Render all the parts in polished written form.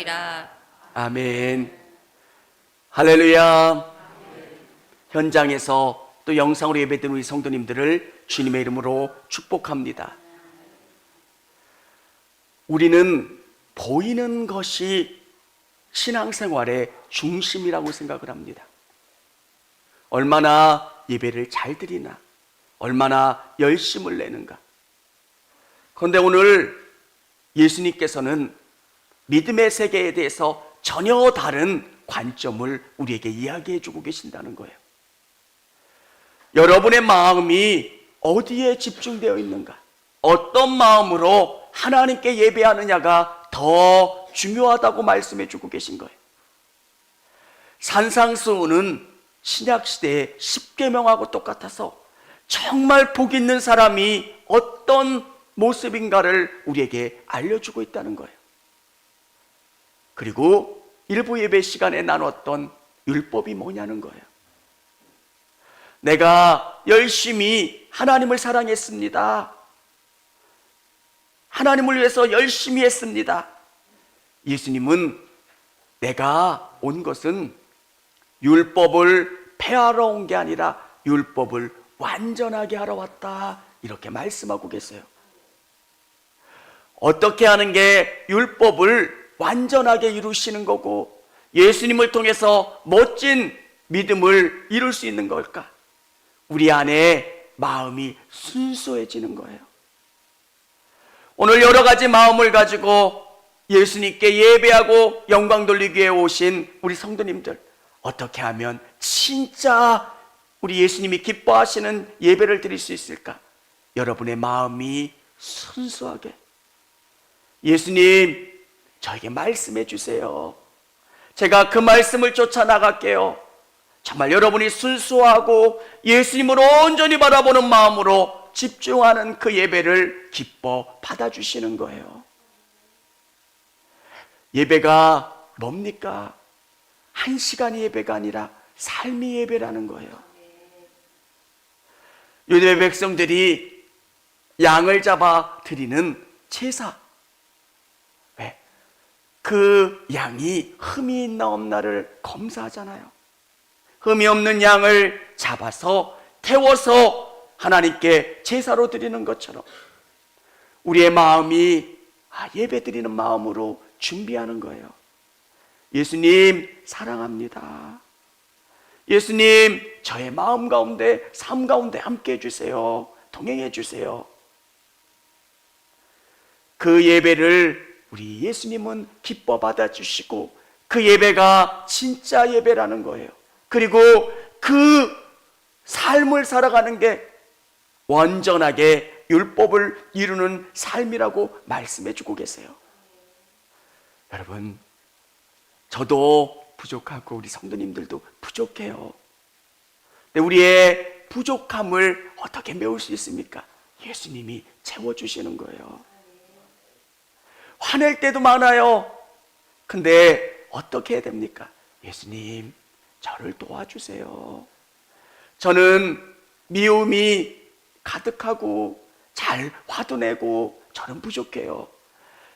되리라. 아멘. 할렐루야. 현장에서 또 영상으로 예배드리는 우리 성도님들을 주님의 이름으로 축복합니다. 우리는 보이는 것이 신앙생활의 중심이라고 생각을 합니다. 얼마나 예배를 잘 드리나, 얼마나 열심을 내는가. 그런데 오늘 예수님께서는 믿음의 세계에 대해서 전혀 다른 관점을 우리에게 이야기해 주고 계신다는 거예요. 여러분의 마음이 어디에 집중되어 있는가, 어떤 마음으로 하나님께 예배하느냐가 더 중요하다고 말씀해 주고 계신 거예요. 산상수훈은 신약시대의 십계명하고 똑같아서 정말 복 있는 사람이 어떤 모습인가를 우리에게 알려주고 있다는 거예요. 그리고 일부 예배 시간에 나눴던 율법이 뭐냐는 거예요. 내가 열심히 하나님을 사랑했습니다. 하나님을 위해서 열심히 했습니다. 예수님은 내가 온 것은 율법을 폐하러 온 게 아니라 율법을 완전하게 하러 왔다, 이렇게 말씀하고 계세요. 어떻게 하는 게 율법을 완전하게 이루시는 거고 예수님을 통해서 멋진 믿음을 이룰 수 있는 걸까? 우리 안에 마음이 순수해지는 거예요. 오늘 여러 가지 마음을 가지고 예수님께 예배하고 영광 돌리기 위해 오신 우리 성도님들, 어떻게 하면 진짜 우리 예수님이 기뻐하시는 예배를 드릴 수 있을까? 여러분의 마음이 순수하게, 예수님 저에게 말씀해 주세요. 제가 그 말씀을 쫓아 나갈게요. 정말 여러분이 순수하고 예수님을 온전히 바라보는 마음으로 집중하는 그 예배를 기뻐 받아주시는 거예요. 예배가 뭡니까? 한 시간의 예배가 아니라 삶의 예배라는 거예요. 유대 백성들이 양을 잡아 드리는 제사, 왜? 그 양이 흠이 있나 없나를 검사하잖아요. 흠이 없는 양을 잡아서 태워서 하나님께 제사로 드리는 것처럼 우리의 마음이 예배 드리는 마음으로 준비하는 거예요. 예수님 사랑합니다. 예수님 저의 마음 가운데, 삶 가운데 함께 해주세요. 동행해 주세요. 그 예배를 우리 예수님은 기뻐 받아주시고 그 예배가 진짜 예배라는 거예요. 그리고 그 삶을 살아가는 게 완전하게 율법을 이루는 삶이라고 말씀해 주고 계세요. 여러분, 저도 부족하고 우리 성도님들도 부족해요. 근데 우리의 부족함을 어떻게 메울 수 있습니까? 예수님이 채워주시는 거예요. 화낼 때도 많아요. 근데 어떻게 해야 됩니까? 예수님 저를 도와주세요. 저는 미움이 가득하고 잘 화도 내고 저는 부족해요.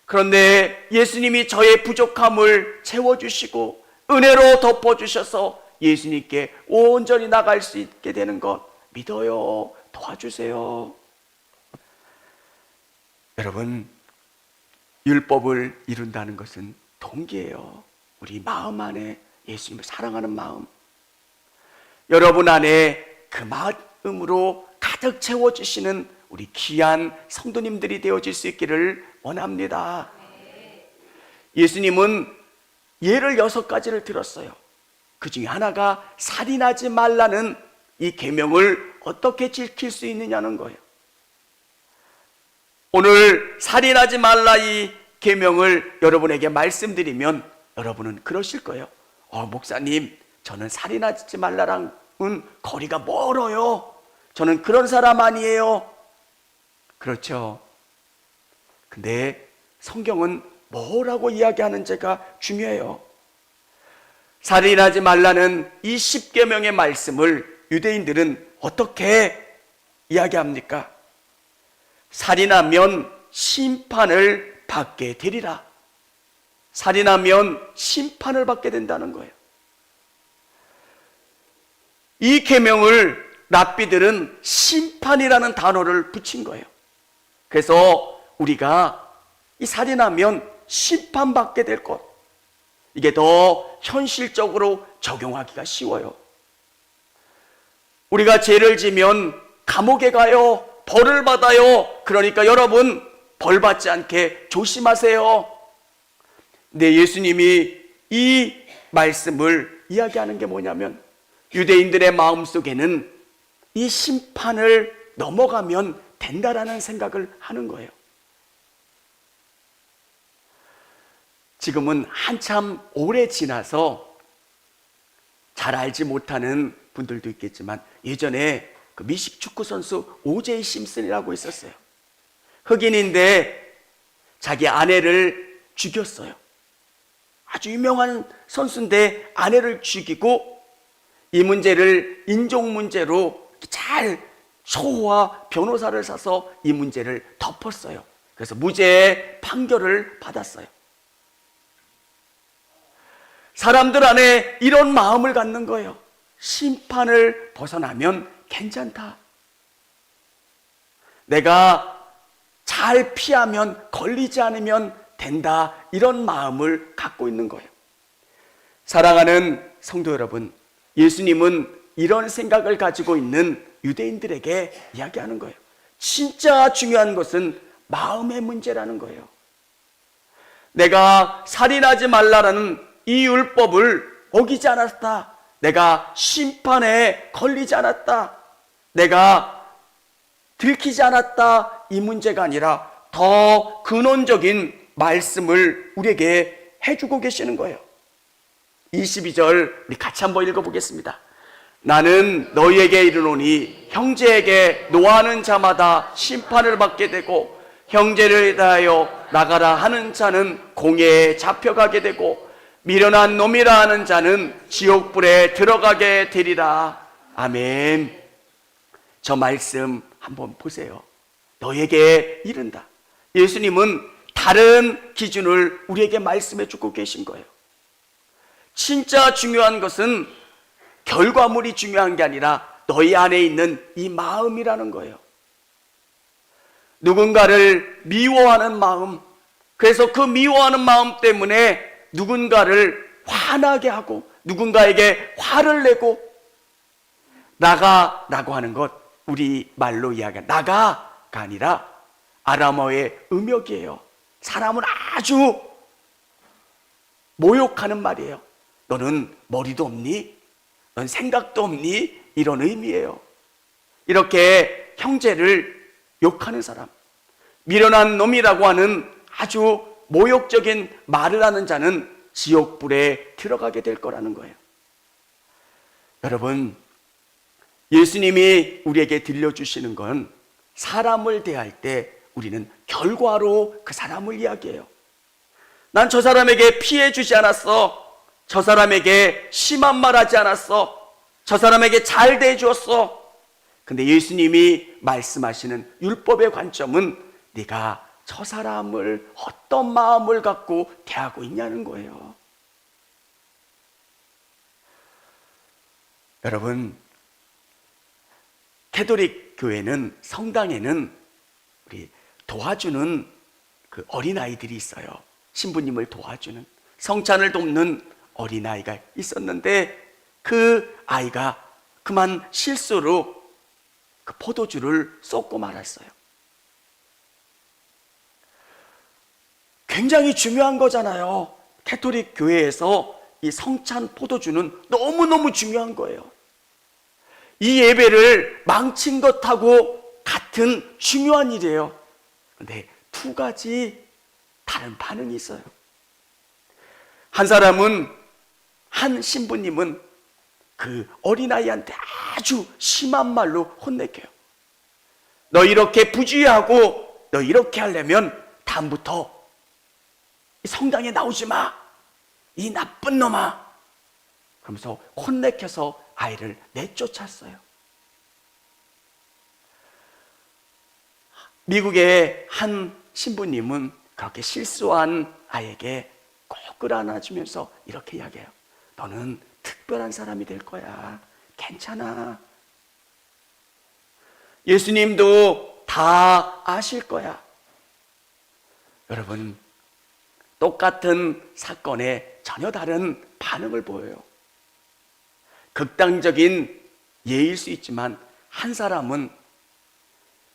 그런데 예수님이 저의 부족함을 채워주시고 은혜로 덮어주셔서 예수님께 온전히 나갈 수 있게 되는 것 믿어요. 도와주세요. 여러분, 율법을 이룬다는 것은 동기예요. 우리 마음 안에 예수님을 사랑하는 마음, 여러분 안에 그 마음으로 가득 채워주시는 우리 귀한 성도님들이 되어질 수 있기를 원합니다. 예수님은 예를 6가지를 들었어요. 그 중에 하나가 살인하지 말라는 이 계명을 어떻게 지킬 수 있느냐는 거예요. 오늘 살인하지 말라 이 계명을 여러분에게 말씀드리면 여러분은 그러실 거예요. 목사님, 저는 살인하지 말라랑은 거리가 멀어요. 저는 그런 사람 아니에요. 그렇죠. 근데 성경은 뭐라고 이야기하는지가 중요해요. 살인하지 말라는 이 10계명의 말씀을 유대인들은 어떻게 이야기합니까? 살인하면 심판을 받게 되리라. 살인하면 심판을 받게 된다는 거예요. 이 계명을 랍비들은 심판이라는 단어를 붙인 거예요. 그래서 우리가 이 살인하면 심판받게 될 것, 이게 더 현실적으로 적용하기가 쉬워요. 우리가 죄를 지면 감옥에 가요, 벌을 받아요. 그러니까 여러분 벌 받지 않게 조심하세요. 근데 예수님이 이 말씀을 이야기하는 게 뭐냐면, 유대인들의 마음속에는 이 심판을 넘어가면 된다라는 생각을 하는 거예요. 지금은 한참 오래 지나서 잘 알지 못하는 분들도 있겠지만, 예전에 그 미식 축구 선수 오제이 심슨이라고 있었어요. 흑인인데 자기 아내를 죽였어요. 아주 유명한 선수인데 아내를 죽이고, 이 문제를 인종 문제로 잘 소와 변호사를 사서 이 문제를 덮었어요. 그래서 무죄 판결을 받았어요. 사람들 안에 이런 마음을 갖는 거예요. 심판을 벗어나면 괜찮다. 내가 잘 피하면, 걸리지 않으면 된다. 이런 마음을 갖고 있는 거예요. 사랑하는 성도 여러분, 예수님은 이런 생각을 가지고 있는 유대인들에게 이야기하는 거예요. 진짜 중요한 것은 마음의 문제라는 거예요. 내가 살인하지 말라라는 이 율법을 어기지 않았다. 내가 심판에 걸리지 않았다. 내가 들키지 않았다. 이 문제가 아니라 더 근원적인 말씀을 우리에게 해주고 계시는 거예요. 22절 우리 같이 한번 읽어보겠습니다. 나는 너희에게 이르노니 형제에게 노하는 자마다 심판을 받게 되고, 형제를 대하여 나가라 하는 자는 공회에 잡혀가게 되고, 미련한 놈이라 하는 자는 지옥불에 들어가게 되리라. 아멘. 저 말씀 한번 보세요. 너에게 이른다. 예수님은 다른 기준을 우리에게 말씀해 주고 계신 거예요. 진짜 중요한 것은 결과물이 중요한 게 아니라 너희 안에 있는 이 마음이라는 거예요. 누군가를 미워하는 마음, 그래서 그 미워하는 마음 때문에 누군가를 화나게 하고 누군가에게 화를 내고, 나가라고 하는 것, 우리 말로 이야기하는 나가가 아니라 아람어의 음역이에요. 사람을 아주 모욕하는 말이에요. 너는 머리도 없니? 넌 생각도 없니? 이런 의미예요. 이렇게 형제를 욕하는 사람, 미련한 놈이라고 하는 아주 모욕적인 말을 하는 자는 지옥불에 들어가게 될 거라는 거예요. 여러분, 예수님이 우리에게 들려주시는 건 사람을 대할 때 우리는 결과로 그 사람을 이야기해요. 난 저 사람에게 피해 주지 않았어. 저 사람에게 심한 말 하지 않았어. 저 사람에게 잘 대해주었어. 근데 예수님이 말씀하시는 율법의 관점은 네가 저 사람을 어떤 마음을 갖고 대하고 있냐는 거예요. 여러분, 캐톨릭 교회는, 성당에는 우리 도와주는 그 어린아이들이 있어요. 신부님을 도와주는, 성찬을 돕는 어린아이가 있었는데, 그 아이가 그만 실수로 그 포도주를 쏟고 말았어요. 굉장히 중요한 거잖아요. 캐톨릭 교회에서 이 성찬 포도주는 너무너무 중요한 거예요. 이 예배를 망친 것하고 같은 중요한 일이에요. 그런데 두 가지 다른 반응이 있어요. 한 사람은, 한 신부님은 그 어린아이한테 아주 심한 말로 혼내켜요. 너 이렇게 부주의하고 너 이렇게 하려면 다음부터 성당에 나오지 마, 이 나쁜 놈아. 그러면서 혼내켜서 아이를 내쫓았어요. 미국의 한 신부님은 그렇게 실수한 아이에게 꼭 끌어안아주면서 이렇게 이야기해요. 너는 특별한 사람이 될 거야. 괜찮아. 예수님도 다 아실 거야. 여러분, 똑같은 사건에 전혀 다른 반응을 보여요. 극단적인 예일 수 있지만 한 사람은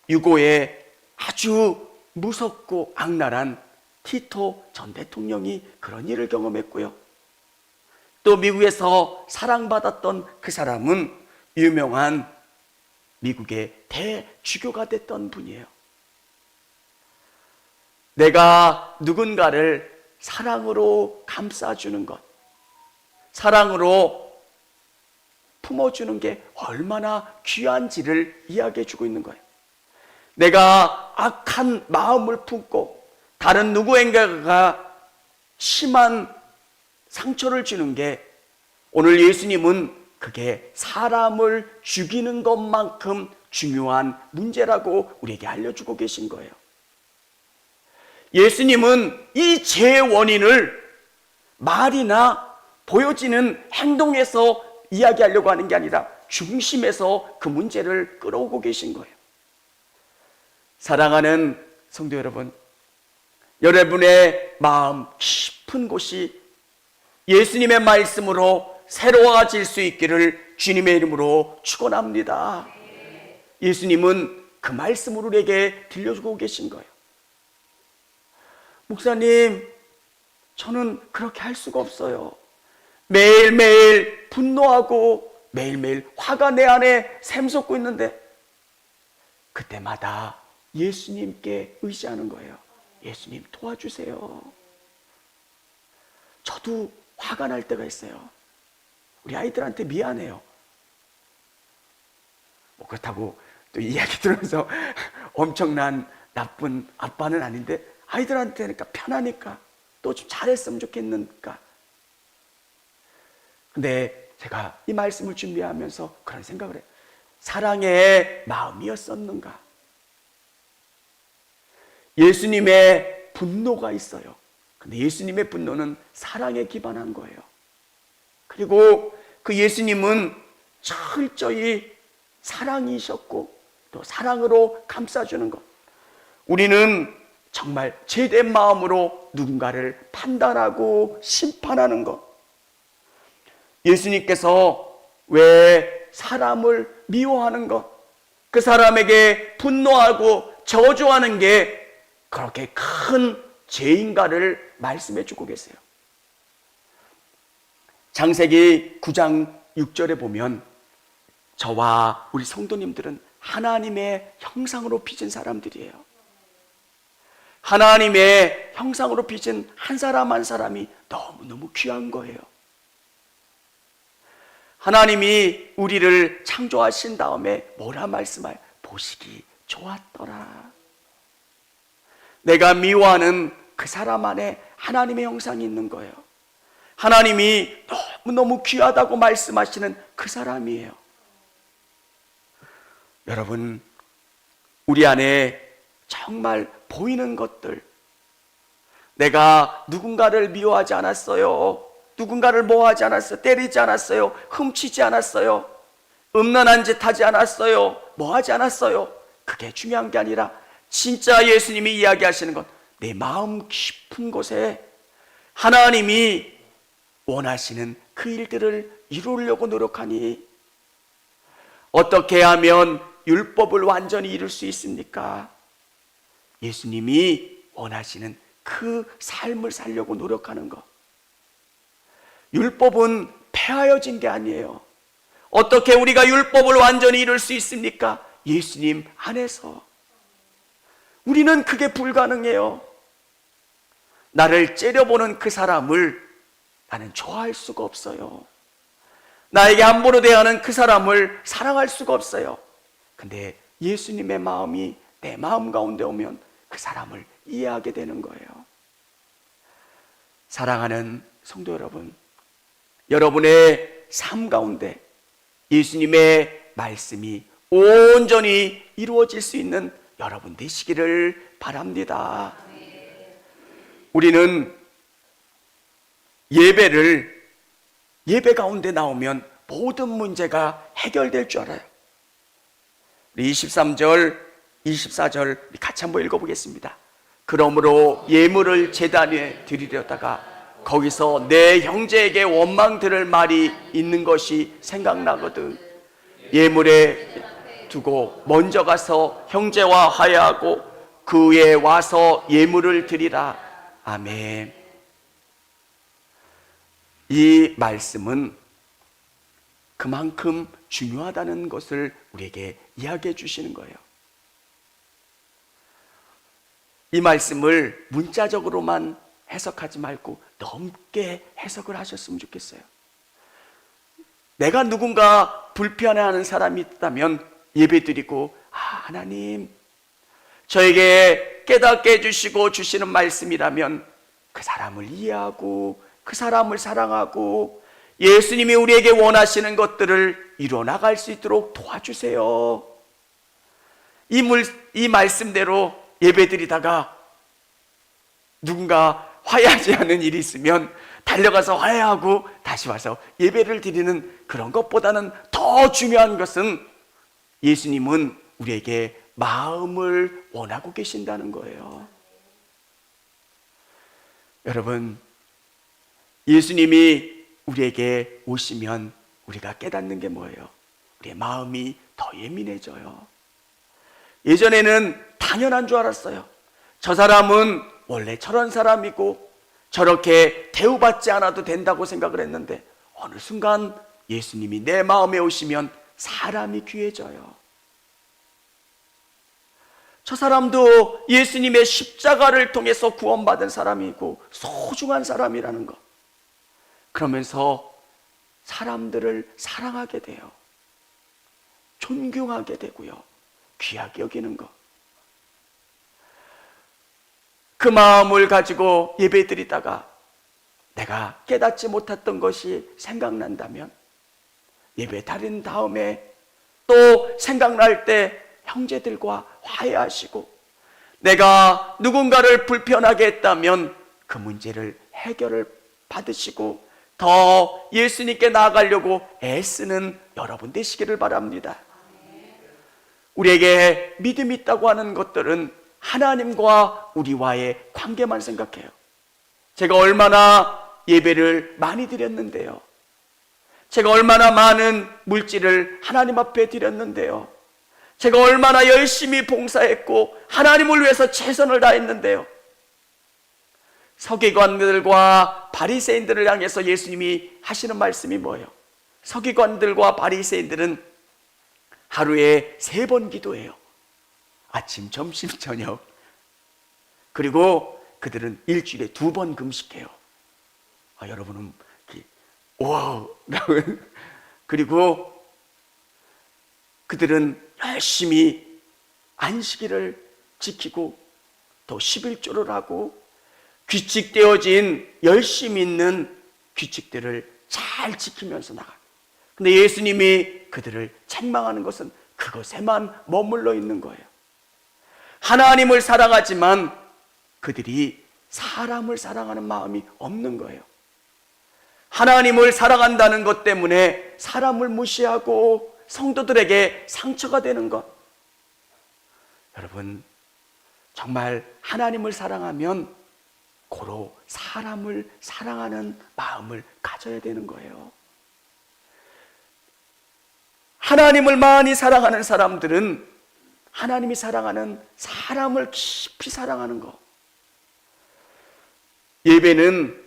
유고에 아주 무섭고 악랄한 티토 전 대통령이 그런 일을 경험했고요. 또 미국에서 사랑받았던 그 사람은 유명한 미국의 대주교가 됐던 분이에요. 내가 누군가를 사랑으로 감싸주는 것, 사랑으로 품어주는 게 얼마나 귀한지를 이야기해주고 있는 거예요. 내가 악한 마음을 품고 다른 누구에게가 심한 상처를 주는 게 오늘 예수님은 그게 사람을 죽이는 것만큼 중요한 문제라고 우리에게 알려주고 계신 거예요. 예수님은 이 죄의 원인을 말이나 보여지는 행동에서 이야기하려고 하는 게 아니라 중심에서 그 문제를 끌어오고 계신 거예요. 사랑하는 성도 여러분, 여러분의 마음 깊은 곳이 예수님의 말씀으로 새로워질 수 있기를 주님의 이름으로 축원합니다. 예수님은 그 말씀을 우리에게 들려주고 계신 거예요. 목사님, 저는 그렇게 할 수가 없어요. 매일매일 분노하고 매일매일 화가 내 안에 샘솟고 있는데 그때마다 예수님께 의지하는 거예요. 예수님 도와주세요. 저도 화가 날 때가 있어요. 우리 아이들한테 미안해요. 뭐 그렇다고 또 이야기 들으면서 엄청난 나쁜 아빠는 아닌데 아이들한테니까 편하니까 또 좀 잘했으면 좋겠는가. 근데 제가 이 말씀을 준비하면서 그런 생각을 해요. 사랑의 마음이었었는가? 예수님의 분노가 있어요. 근데 예수님의 분노는 사랑에 기반한 거예요. 그리고 그 예수님은 철저히 사랑이셨고 또 사랑으로 감싸주는 것. 우리는 정말 제된 마음으로 누군가를 판단하고 심판하는 것. 예수님께서 왜 사람을 미워하는 것, 그 사람에게 분노하고 저주하는 게 그렇게 큰 죄인가를 말씀해 주고 계세요. 창세기 9장 6절에 보면 저와 우리 성도님들은 하나님의 형상으로 빚은 사람들이에요. 하나님의 형상으로 빚은 한 사람 한 사람이 너무너무 귀한 거예요. 하나님이 우리를 창조하신 다음에 뭐라 말씀하여? 보시기 좋았더라. 내가 미워하는 그 사람 안에 하나님의 형상이 있는 거예요. 하나님이 너무너무 귀하다고 말씀하시는 그 사람이에요. 여러분, 우리 안에 정말 보이는 것들, 내가 누군가를 미워하지 않았어요. 누군가를 뭐하지 않았어요. 때리지 않았어요. 훔치지 않았어요. 음란한 짓 하지 않았어요. 뭐하지 않았어요. 그게 중요한 게 아니라 진짜 예수님이 이야기하시는 것, 내 마음 깊은 곳에 하나님이 원하시는 그 일들을 이루려고 노력하니 어떻게 하면 율법을 완전히 이룰 수 있습니까? 예수님이 원하시는 그 삶을 살려고 노력하는 것. 율법은 폐하여진 게 아니에요. 어떻게 우리가 율법을 완전히 이룰 수 있습니까? 예수님 안에서. 우리는 그게 불가능해요. 나를 째려보는 그 사람을 나는 좋아할 수가 없어요. 나에게 함부로 대하는 그 사람을 사랑할 수가 없어요. 근데 예수님의 마음이 내 마음 가운데 오면 그 사람을 이해하게 되는 거예요. 사랑하는 성도 여러분, 여러분의 삶 가운데 예수님의 말씀이 온전히 이루어질 수 있는 여러분 되시기를 바랍니다. 우리는 예배 가운데 나오면 모든 문제가 해결될 줄 알아요. 우리 23절, 24절 같이 한번 읽어보겠습니다. 그러므로 예물을 제단에 드리려다가 거기서 내 형제에게 원망 들을 말이 있는 것이 생각나거든. 예물에 두고 먼저 가서 형제와 화해하고 그 후에 와서 예물을 드리라. 아멘. 이 말씀은 그만큼 중요하다는 것을 우리에게 이야기해 주시는 거예요. 이 말씀을 문자적으로만 해석하지 말고 넓게 해석을 하셨으면 좋겠어요. 내가 누군가 불편해하는 사람이 있다면 예배드리고, 하나님 저에게 깨닫게 해주시고 주시는 말씀이라면 그 사람을 이해하고 그 사람을 사랑하고 예수님이 우리에게 원하시는 것들을 이뤄나갈 수 있도록 도와주세요. 이 말씀대로 예배드리다가 누군가 화해하지 않는 일이 있으면 달려가서 화해하고 다시 와서 예배를 드리는 그런 것보다는 더 중요한 것은 예수님은 우리에게 마음을 원하고 계신다는 거예요. 여러분, 예수님이 우리에게 오시면 우리가 깨닫는 게 뭐예요? 우리의 마음이 더 예민해져요. 예전에는 당연한 줄 알았어요. 저 사람은 원래 저런 사람이고 저렇게 대우받지 않아도 된다고 생각을 했는데 어느 순간 예수님이 내 마음에 오시면 사람이 귀해져요. 저 사람도 예수님의 십자가를 통해서 구원받은 사람이고 소중한 사람이라는 것. 그러면서 사람들을 사랑하게 돼요. 존경하게 되고요. 귀하게 여기는 것. 그 마음을 가지고 예배드리다가 내가 깨닫지 못했던 것이 생각난다면 예배 드린 다음에 또 생각날 때 형제들과 화해하시고 내가 누군가를 불편하게 했다면 그 문제를 해결을 받으시고 더 예수님께 나아가려고 애쓰는 여러분 되시기를 바랍니다. 우리에게 믿음이 있다고 하는 것들은 하나님과 우리와의 관계만 생각해요. 제가 얼마나 예배를 많이 드렸는데요. 제가 얼마나 많은 물질을 하나님 앞에 드렸는데요. 제가 얼마나 열심히 봉사했고 하나님을 위해서 최선을 다했는데요. 서기관들과 바리새인들을 향해서 예수님이 하시는 말씀이 뭐예요? 서기관들과 바리새인들은 하루에 3번 기도해요. 아침, 점심, 저녁. 그리고 그들은 일주일에 2번 금식해요. 여러분은 와우. 그리고 그들은 열심히 안식일을 지키고 또 11조를 하고 규칙되어진 열심히 있는 규칙들을 잘 지키면서 나가요. 근데 예수님이 그들을 책망하는 것은 그것에만 머물러 있는 거예요. 하나님을 사랑하지만 그들이 사람을 사랑하는 마음이 없는 거예요. 하나님을 사랑한다는 것 때문에 사람을 무시하고 성도들에게 상처가 되는 것. 여러분, 정말 하나님을 사랑하면 고로 사람을 사랑하는 마음을 가져야 되는 거예요. 하나님을 많이 사랑하는 사람들은 하나님이 사랑하는 사람을 깊이 사랑하는 것. 예배는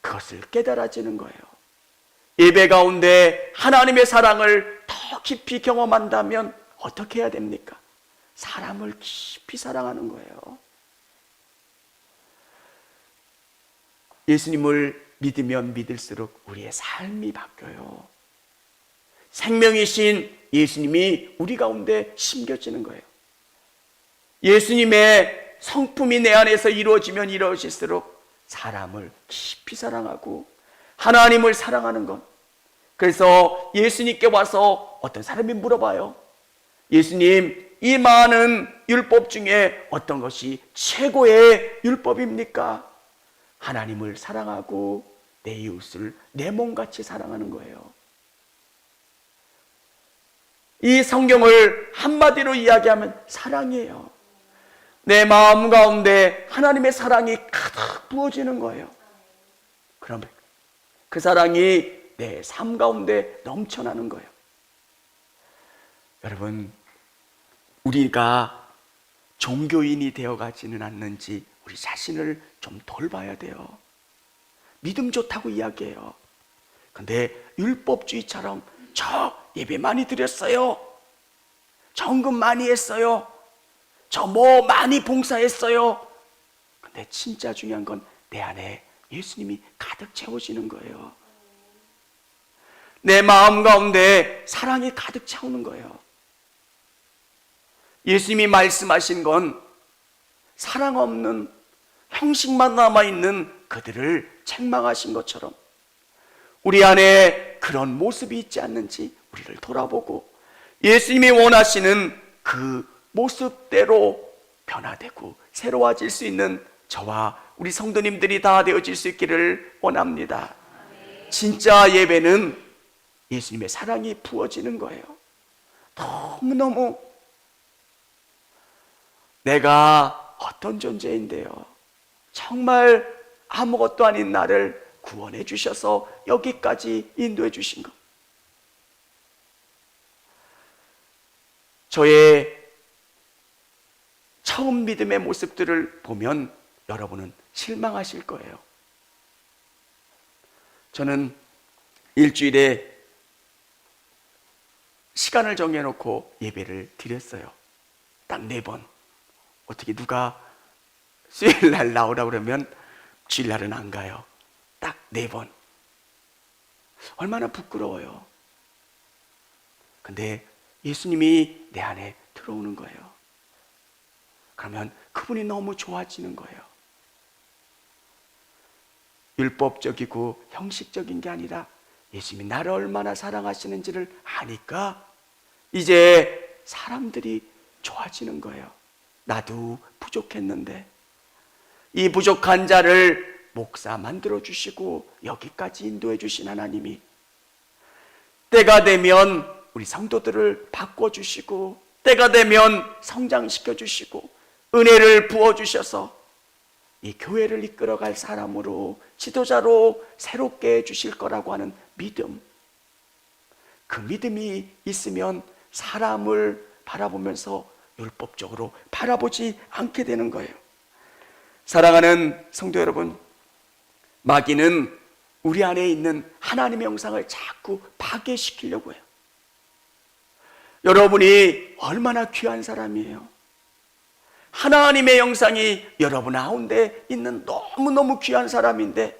그것을 깨달아지는 거예요. 예배 가운데 하나님의 사랑을 더 깊이 경험한다면 어떻게 해야 됩니까? 사람을 깊이 사랑하는 거예요. 예수님을 믿으면 믿을수록 우리의 삶이 바뀌어요. 생명이신 예수님이 우리 가운데 심겨지는 거예요. 예수님의 성품이 내 안에서 이루어지면 이루어질수록 사람을 깊이 사랑하고 하나님을 사랑하는 것. 그래서 예수님께 와서 어떤 사람이 물어봐요. 예수님, 이 많은 율법 중에 어떤 것이 최고의 율법입니까? 하나님을 사랑하고 내 이웃을 내 몸같이 사랑하는 거예요. 이 성경을 한마디로 이야기하면 사랑이에요. 내 마음 가운데 하나님의 사랑이 가득 부어지는 거예요. 그러면 그 사랑이 내 삶 가운데 넘쳐나는 거예요. 여러분, 우리가 종교인이 되어가지는 않는지 우리 자신을 좀 돌봐야 돼요. 믿음 좋다고 이야기해요. 근데 율법주의처럼 저 예배 많이 드렸어요, 정금 많이 했어요, 저 뭐 많이 봉사했어요. 근데 진짜 중요한 건 내 안에 예수님이 가득 채워지는 거예요. 내 마음 가운데 사랑이 가득 차오는 거예요. 예수님이 말씀하신 건 사랑 없는 형식만 남아있는 그들을 책망하신 것처럼 우리 안에 그런 모습이 있지 않는지 우리를 돌아보고 예수님이 원하시는 그 모습대로 변화되고 새로워질 수 있는 저와 우리 성도님들이 다 되어질 수 있기를 원합니다. 진짜 예배는 예수님의 사랑이 부어지는 거예요. 너무너무 내가 어떤 존재인데요, 정말 아무것도 아닌 나를 구원해 주셔서 여기까지 인도해 주신 것. 저의 처음 믿음의 모습들을 보면 여러분은 실망하실 거예요. 저는 일주일에 시간을 정해놓고 예배를 드렸어요. 딱 4번. 어떻게 누가 수요일날 나오라 그러면 주일날은 안 가요. 딱 4번. 얼마나 부끄러워요. 근데 예수님이 내 안에 들어오는 거예요. 그러면 그분이 너무 좋아지는 거예요. 율법적이고 형식적인 게 아니라 예수님이 나를 얼마나 사랑하시는지를 아니까 이제 사람들이 좋아지는 거예요. 나도 부족했는데 이 부족한 자를 목사 만들어 주시고 여기까지 인도해 주신 하나님이 때가 되면 우리 성도들을 바꿔주시고 때가 되면 성장시켜 주시고 은혜를 부어주셔서 이 교회를 이끌어갈 사람으로 지도자로 새롭게 해주실 거라고 하는 믿음, 그 믿음이 있으면 사람을 바라보면서 율법적으로 바라보지 않게 되는 거예요. 사랑하는 성도 여러분, 마귀는 우리 안에 있는 하나님의 형상을 자꾸 파괴시키려고 해요. 여러분이 얼마나 귀한 사람이에요. 하나님의 형상이 여러분 가운데 있는 너무너무 귀한 사람인데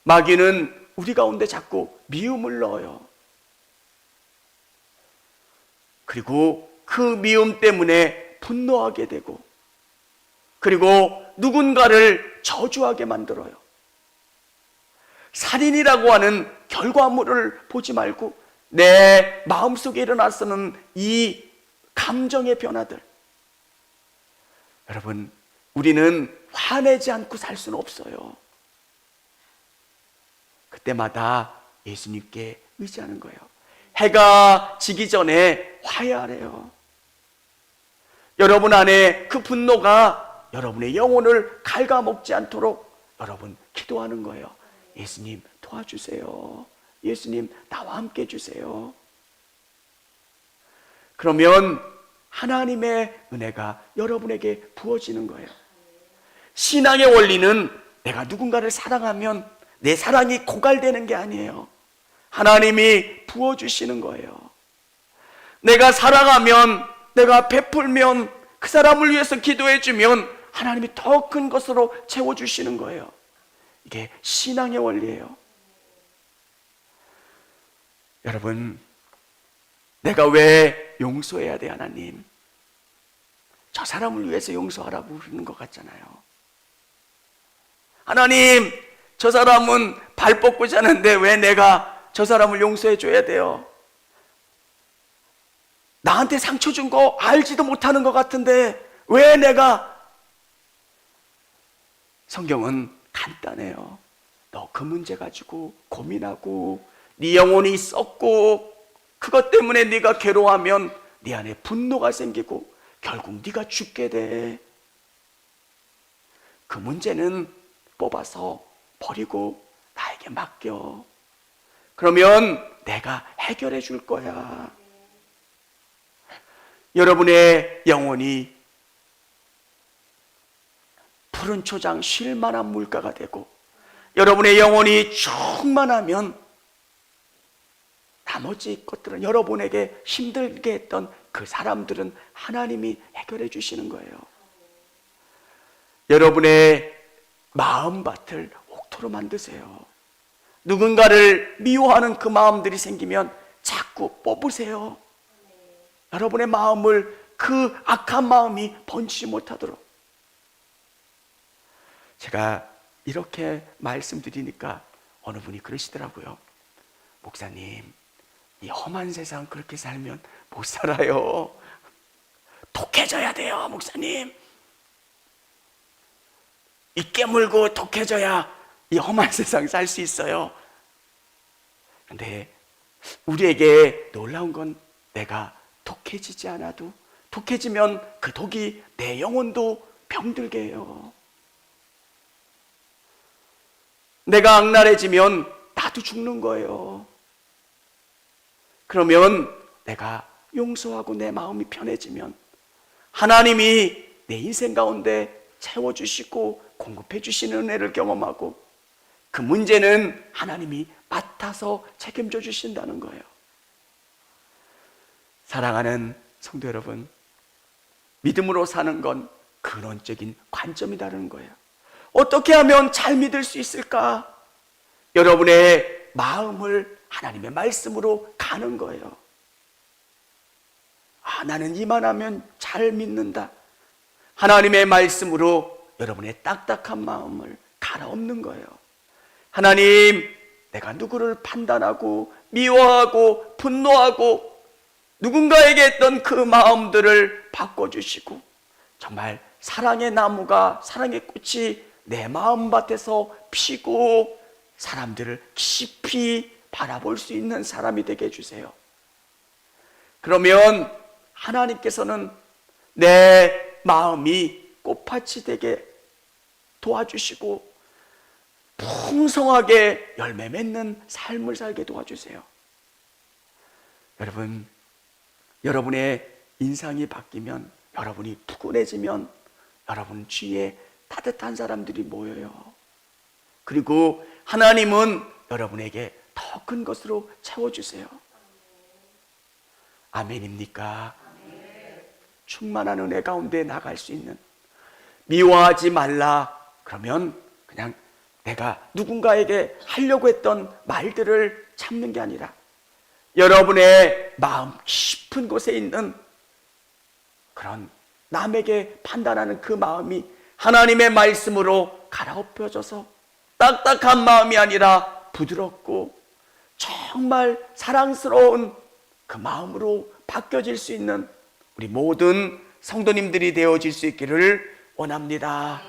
마귀는 우리 가운데 자꾸 미움을 넣어요. 그리고 그 미움 때문에 분노하게 되고 그리고 누군가를 저주하게 만들어요. 살인이라고 하는 결과물을 보지 말고 내 마음속에 일어나서는 이 감정의 변화들, 여러분, 우리는 화내지 않고 살 수는 없어요. 그때마다 예수님께 의지하는 거예요. 해가 지기 전에 화해하래요. 여러분 안에 그 분노가 여러분의 영혼을 갉아먹지 않도록 여러분 기도하는 거예요. 예수님 도와주세요. 예수님 나와 함께 해주세요. 그러면 하나님의 은혜가 여러분에게 부어지는 거예요. 신앙의 원리는 내가 누군가를 사랑하면 내 사랑이 고갈되는 게 아니에요. 하나님이 부어주시는 거예요. 내가 사랑하면, 내가 베풀면, 그 사람을 위해서 기도해주면 하나님이 더 큰 것으로 채워주시는 거예요. 이게 신앙의 원리예요. 여러분, 내가 왜 용서해야 돼, 하나님? 저 사람을 위해서 용서하라고 그러는 것 같잖아요. 하나님, 저 사람은 발 뻗고 자는데 왜 내가 저 사람을 용서해 줘야 돼요? 나한테 상처 준 거 알지도 못하는 것 같은데 왜 내가? 성경은 간단해요. 너 그 문제 가지고 고민하고 네 영혼이 썩고 그것 때문에 네가 괴로워하면 네 안에 분노가 생기고 결국 네가 죽게 돼. 그 문제는 뽑아서 버리고 나에게 맡겨. 그러면 내가 해결해 줄 거야. 여러분의 영혼이 푸른 초장 쉴 만한 물가가 되고 여러분의 영혼이 충만하면 나머지 것들은 여러분에게 힘들게 했던 그 사람들은 하나님이 해결해 주시는 거예요. 여러분의 마음밭을 옥토로 만드세요. 누군가를 미워하는 그 마음들이 생기면 자꾸 뽑으세요. 여러분의 마음을 그 악한 마음이 번지지 못하도록. 제가 이렇게 말씀드리니까 어느 분이 그러시더라고요. 목사님, 이 험한 세상 그렇게 살면 못 살아요. 독해져야 돼요, 목사님. 이 깨물고 독해져야 이 험한 세상 살 수 있어요. 근데 우리에게 놀라운 건 내가 독해지지 않아도 독해지면 그 독이 내 영혼도 병들게 해요. 내가 악랄해지면 나도 죽는 거예요. 그러면 내가 용서하고 내 마음이 편해지면 하나님이 내 인생 가운데 채워주시고 공급해 주시는 은혜를 경험하고 그 문제는 하나님이 맡아서 책임져 주신다는 거예요. 사랑하는 성도 여러분, 믿음으로 사는 건 근원적인 관점이 다른 거예요. 어떻게 하면 잘 믿을 수 있을까? 여러분의 마음을 하나님의 말씀으로 가는 거예요. 아, 나는 이만하면 잘 믿는다. 하나님의 말씀으로 여러분의 딱딱한 마음을 갈아엎는 거예요. 하나님, 내가 누구를 판단하고 미워하고 분노하고 누군가에게 했던 그 마음들을 바꿔주시고 정말 사랑의 나무가, 사랑의 꽃이 내 마음밭에서 피고 사람들을 깊이 바라볼 수 있는 사람이 되게 해주세요. 그러면 하나님께서는 내 마음이 꽃밭이 되게 도와주시고 풍성하게 열매 맺는 삶을 살게 도와주세요. 여러분, 여러분의 인상이 바뀌면, 여러분이 푸근해지면 여러분 주위에 따뜻한 사람들이 모여요. 그리고 하나님은 여러분에게 더 큰 것으로 채워주세요. 아멘입니까? 충만한 은혜 가운데 나갈 수 있는, 미워하지 말라 그러면 그냥 내가 누군가에게 하려고 했던 말들을 참는 게 아니라 여러분의 마음 깊은 곳에 있는 그런 남에게 판단하는 그 마음이 하나님의 말씀으로 갈아엎혀져서 딱딱한 마음이 아니라 부드럽고 정말 사랑스러운 그 마음으로 바뀌어질 수 있는 우리 모든 성도님들이 되어질 수 있기를 원합니다.